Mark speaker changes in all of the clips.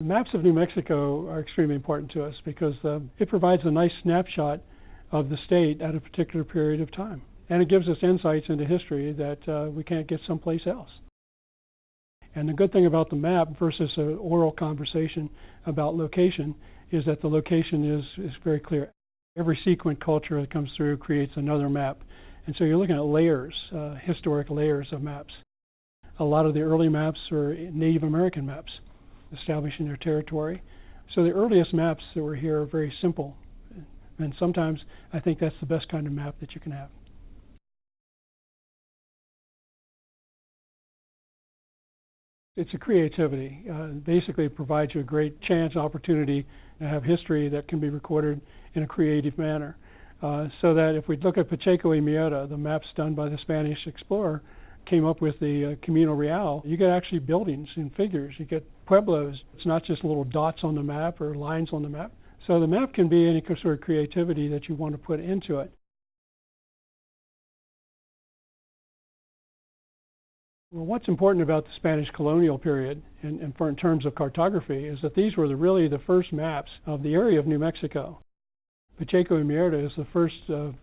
Speaker 1: Maps of New Mexico are extremely important to us because it provides a nice snapshot of the state at a particular period of time. And it gives us insights into history that we can't get someplace else. And the good thing about the map versus an oral conversation about location is that the location is very clear. Every sequent culture that comes through creates another map. And so you're looking at layers, historic layers of maps. A lot of the early maps are Native American maps, establishing their territory. So the earliest maps that were here are very simple. And sometimes I think that's the best kind of map that you can have. It's a creativity. Basically, it provides you a great chance, opportunity to have history that can be recorded in a creative manner. So that if we look at Pacheco y Mierda, the maps done by the Spanish explorer, came up with the Camino Real, you get actually buildings and figures. You get pueblos. It's not just little dots on the map or lines on the map. So the map can be any sort of creativity that you want to put into it. Well, what's important about the Spanish colonial period, in terms of cartography, is that these were really the first maps of the area of New Mexico. Pacheco y Mierda is the first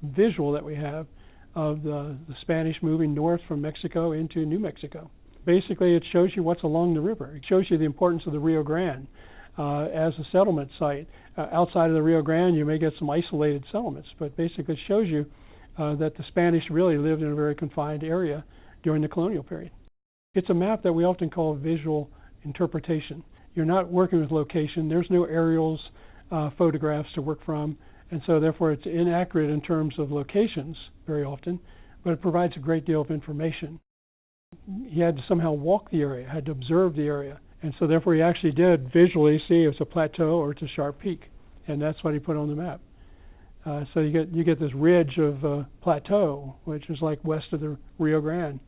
Speaker 1: visual that we have of the Spanish moving north from Mexico into New Mexico. Basically, it shows you what's along the river. It shows you the importance of the Rio Grande as a settlement site. Outside of the Rio Grande, you may get some isolated settlements, but basically it shows you that the Spanish really lived in a very confined area during the colonial period. It's a map that we often call visual interpretation. You're not working with location. There's no aerials, photographs to work from, and so therefore it's inaccurate in terms of locations very often, but it provides a great deal of information. He had to somehow walk the area, had to observe the area, and so therefore he actually did visually see if it's a plateau or it's a sharp peak, and that's what he put on the map. So you get this ridge of plateau, which is like west of the Rio Grande.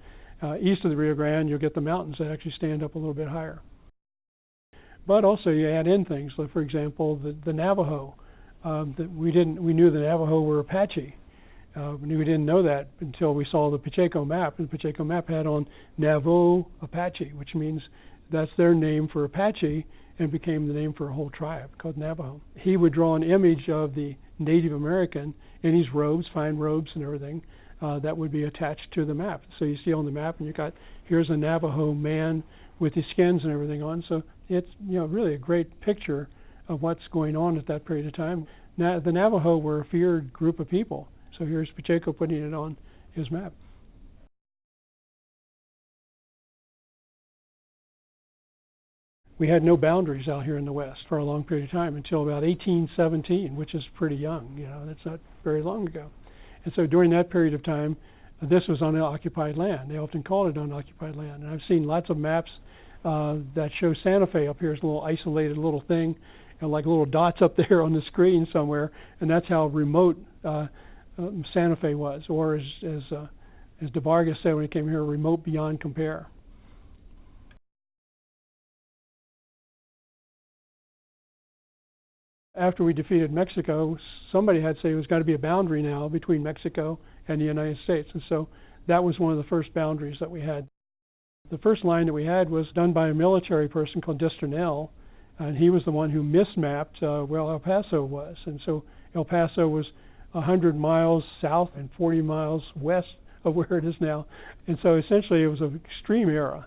Speaker 1: East of the Rio Grande, you'll get the mountains that actually stand up a little bit higher. But also you add in things, like for example, the Navajo. That we knew the Navajo were Apache. We didn't know that until we saw the Pacheco map. And the Pacheco map had on Navajo Apache, which means that's their name for Apache, and became the name for a whole tribe called Navajo. He would draw an image of the Native American in his robes, fine robes and everything, that would be attached to the map. So you see on the map, and you got, here's a Navajo man with his skins and everything on. So it's really a great picture of what's going on at that period of time. Now, the Navajo were a feared group of people. So here's Pacheco putting it on his map. We had no boundaries out here in the West for a long period of time until about 1817, which is pretty young. That's not very long ago. And so during that period of time, this was unoccupied land. They often called it unoccupied land. And I've seen lots of maps that show Santa Fe up here as a little isolated little thing, and like little dots up there on the screen somewhere. And that's how remote Santa Fe was, or as de Vargas said when he came here, remote beyond compare. After we defeated Mexico, somebody had to say there's got to be a boundary now between Mexico and the United States. And so that was one of the first boundaries that we had. The first line that we had was done by a military person called Disternell, and he was the one who mismapped where El Paso was. And so El Paso was 100 miles south and 40 miles west of where it is now. And so essentially it was an extreme era.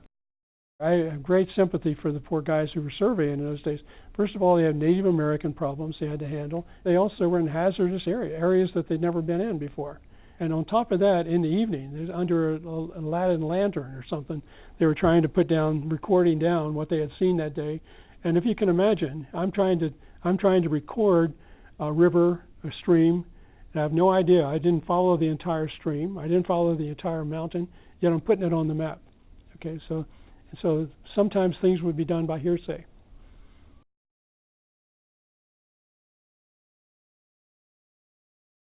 Speaker 1: I have great sympathy for the poor guys who were surveying in those days. First of all, they had Native American problems they had to handle. They also were in hazardous areas that they'd never been in before. And on top of that, in the evening, under a Latin lantern or something, they were trying to recording down what they had seen that day. And if you can imagine, I'm trying to record a river, a stream, and I have no idea. I didn't follow the entire stream. I didn't follow the entire mountain, yet I'm putting it on the map. Okay, so sometimes things would be done by hearsay.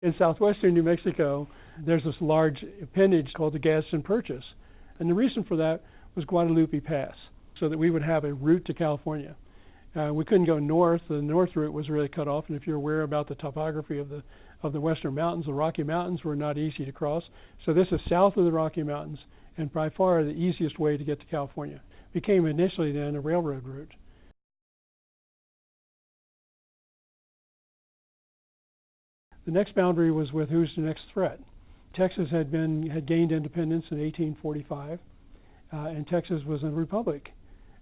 Speaker 1: In southwestern New Mexico, there's this large appendage called the Gadsden Purchase. And the reason for that was Guadalupe Pass, so that we would have a route to California. We couldn't go north. The north route was really cut off, and if you're aware about the topography of the western mountains, the Rocky Mountains were not easy to cross. So this is south of the Rocky Mountains, and by far the easiest way to get to California. Became initially then a railroad route. The next boundary was with who's the next threat. Texas had gained independence in 1845, and Texas was a republic.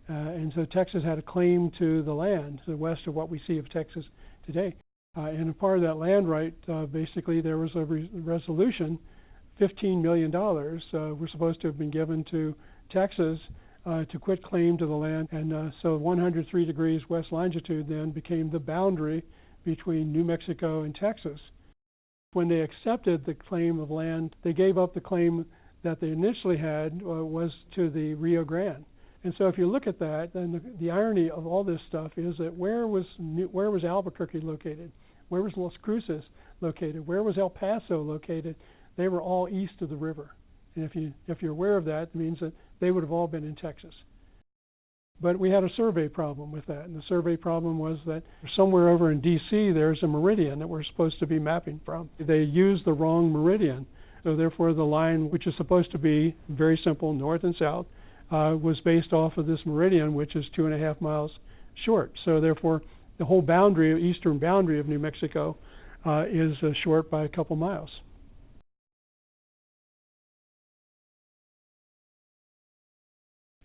Speaker 1: And so Texas had a claim to the land to the west of what we see of Texas today. And a part of that land right, basically there was a resolution, $15 million were supposed to have been given to Texas to quit claim to the land. And so 103 degrees west longitude then became the boundary between New Mexico and Texas. When they accepted the claim of land, they gave up the claim that they initially had was to the Rio Grande. And so if you look at that, then the irony of all this stuff is that where was Albuquerque located? Where was Las Cruces located? Where was El Paso located? They were all east of the river. And if you're aware of that, it means that they would have all been in Texas. But we had a survey problem with that, and the survey problem was that somewhere over in D.C. there's a meridian that we're supposed to be mapping from. They used the wrong meridian, so therefore the line, which is supposed to be very simple, north and south, was based off of this meridian, which is 2.5 miles short. So therefore, the whole boundary, eastern boundary of New Mexico, is short by a couple miles.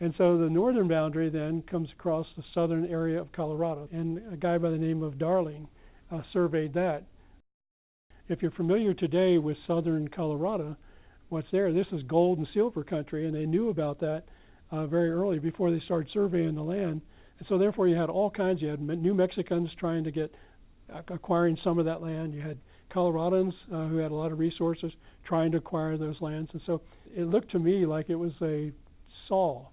Speaker 1: And so the northern boundary then comes across the southern area of Colorado, and a guy by the name of Darling surveyed that. If you're familiar today with southern Colorado, what's there, this is gold and silver country, and they knew about that very early before they started surveying the land. And so therefore you had all kinds, you had New Mexicans trying to get, acquiring some of that land, you had Coloradans who had a lot of resources trying to acquire those lands. And so it looked to me like it was a saw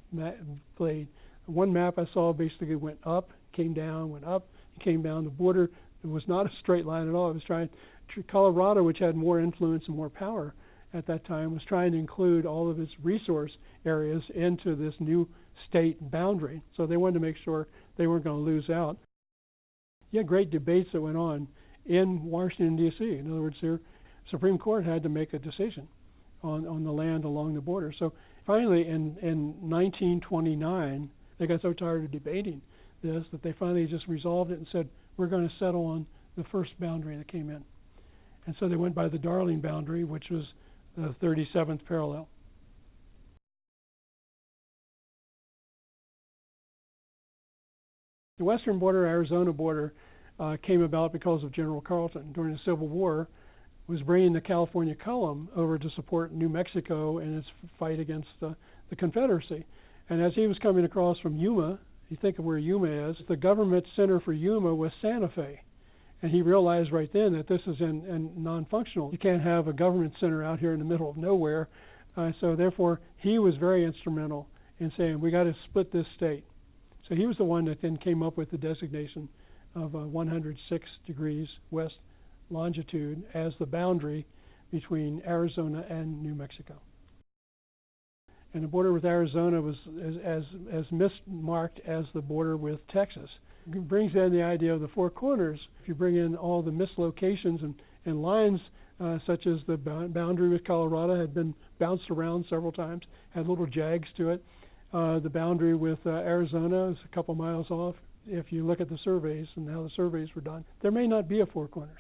Speaker 1: blade. One map I saw basically went up, came down, went up, came down. The border, it was not a straight line at all. It was trying, Colorado, which had more influence and more power at that time, was trying to include all of its resource areas into this new state boundary. So they wanted to make sure they weren't going to lose out. You had great debates that went on in Washington, D.C. In other words, the Supreme Court had to make a decision on the land along the border. So finally, in 1929, they got so tired of debating this that they finally just resolved it and said, we're going to settle on the first boundary that came in. And so they went by the Darling boundary, which was the 37th parallel. The western border, Arizona border, came about because of General Carleton. During the Civil War, was bringing the California Column over to support New Mexico in its fight against the Confederacy. And as he was coming across from Yuma, you think of where Yuma is, the government center for Yuma was Santa Fe. And he realized right then that this is non-functional. You can't have a government center out here in the middle of nowhere. So therefore, he was very instrumental in saying, we got to split this state. So he was the one that then came up with the designation of 106 degrees west longitude as the boundary between Arizona and New Mexico. And the border with Arizona was as mismarked as the border with Texas. It brings in the idea of the four corners. If you bring in all the mislocations and lines, such as the boundary with Colorado had been bounced around several times, had little jags to it. The boundary with Arizona is a couple miles off. If you look at the surveys and how the surveys were done, there may not be a four corners.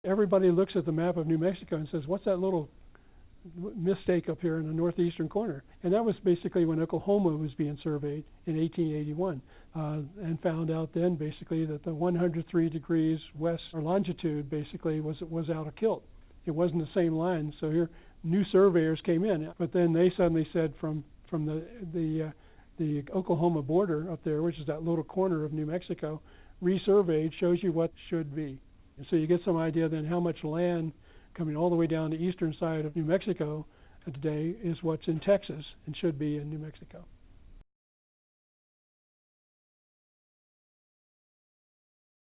Speaker 1: Everybody looks at the map of New Mexico and says, what's that little mistake up here in the northeastern corner? And that was basically when Oklahoma was being surveyed in 1881, and found out then basically that the 103 degrees west or longitude basically was out of kilt. It wasn't the same line. So here new surveyors came in, but then they suddenly said from the Oklahoma border up there, which is that little corner of New Mexico, resurveyed shows you what should be. And so you get some idea then how much land coming all the way down the eastern side of New Mexico today is what's in Texas and should be in New Mexico.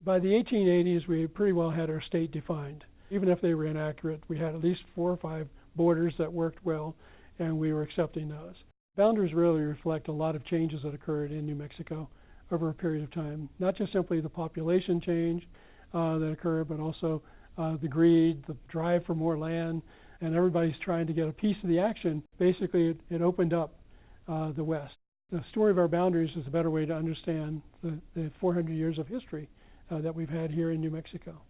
Speaker 1: By the 1880s, we pretty well had our state defined. Even if they were inaccurate, we had at least 4 or 5 borders that worked well, and we were accepting those. Boundaries really reflect a lot of changes that occurred in New Mexico over a period of time, not just simply the population change that occurred, but also the greed, the drive for more land, and everybody's trying to get a piece of the action. Basically, it opened up the West. the story of our boundaries is a better way to understand the 400 years of history that we've had here in New Mexico.